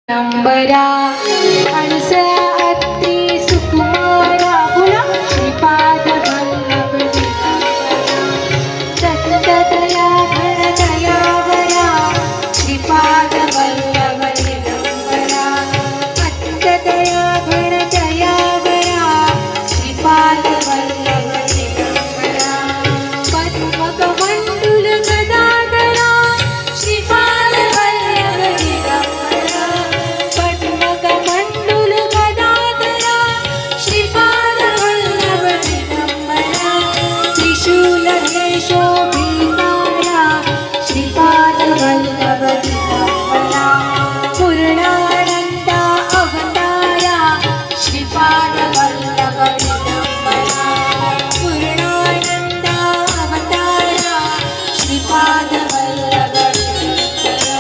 नंबरा अनसया अत्रि सुकुमारा पुला श्रीपाद वल्लभ दत्ततया घनतया वरा श्रीपाद वल्लभ दिगंबरा दत्ततया घनतया वरा श्रीपाद वल्लभ दिगंबरा पद्मकमण्डल गदाधरा श्रीपाद वल्लभ दिगंबरा पद्मकमण्डल गदाधरा श्रीपाद वल्लभ दिगंबरा त्रिशूलकेशोभितारा श्रीपाद वल्लभ दिगंबरा पूर्णानन्दा अवतारा श्रीपाद वल्लभ दिगंबरा पूर्णानन्दा अवतारा श्रीपाद वल्लभ दिगंबरा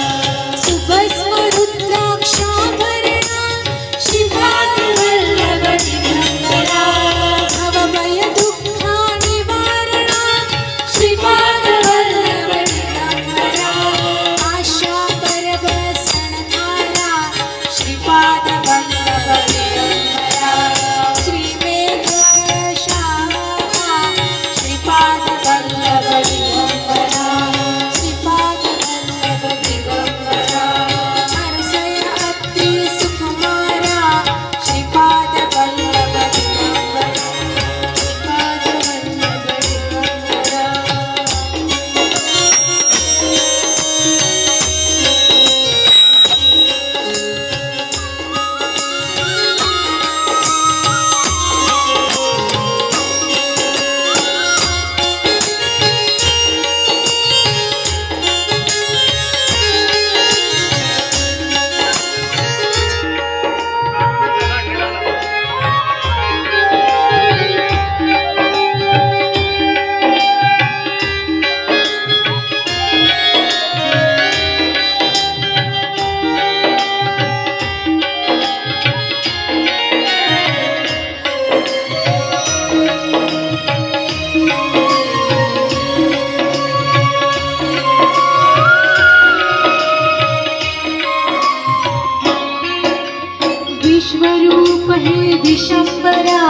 सुभस्म रुद्राक्षाभरणा श्रीपाद वल्लभ दिगंबरा भवभय दुःखानिवारणा श्रीपाद वल्लभ दिगंबरा आशा परवसनधारा श्रीपाद वल्लभ दिगंबरा श्रीमेघश्यामा श्रीपाद वल्लभ दिगंबरा श्रीपाद वल्लभ दिगंबरा अनसया अत्रि सुकुमारा श्रीपाद वल्लभ दिगंबरा श्रीपाद वल्लभ दिगंबरा विश्वरूप हे दिशंबरा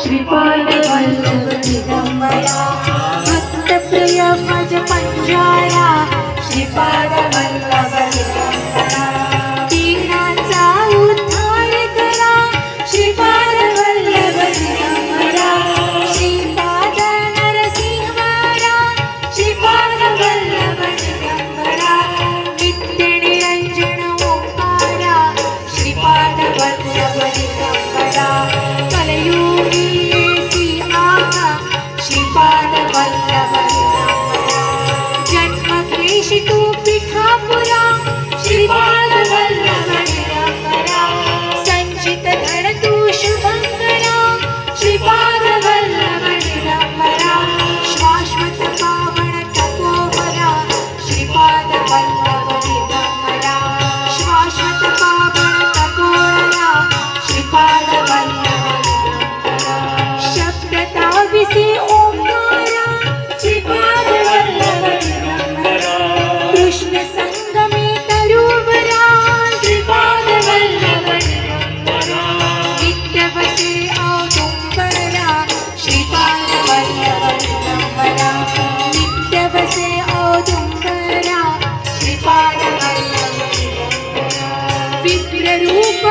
श्रीपाद वल्लभ दिगंबरा भक्तप्रिय भज पंजारा श्रीपाद वल्लभ दिगंबरा दीनांचा उद्धार करा श्रीपाद वल्लभ दिगंबरा श्रीपाद नरसिंहवारा श्रीपाद वल्लभ दिगंबरा नित्य निरंजन ओंकारा श्रीपाद वल्लभ दिगंबरा कलयुगी सिंहाका श्रीपाद वल्लभ दिगंबरा जन्म क्लेशितो पिठापुरा श्रीपाद वल्लभ दिगंबरा संचित धन तू शुभंकरा श्रीपाद वल्लभ दिगंबरा शाश्वत पावन तपोवरा श्रीपाद वल्लभ दिगंबरा शाश्वत पावन तपोवरा श्रीपाद वल्लभ दिगंबरा शब्दता विसे ओंकारा श्रीपाद वल्लभ दिगंबरा कृष्ण संगमे तरुवरा श्रीपाद वल्लभ दिगंबरा नित्य वसे औदुंबरा श्रीपाद वल्लभ दिगंबरा नित्य वसे औदुंबरा श्रीपाद वल्लभ दिगंबरा विप्र रूप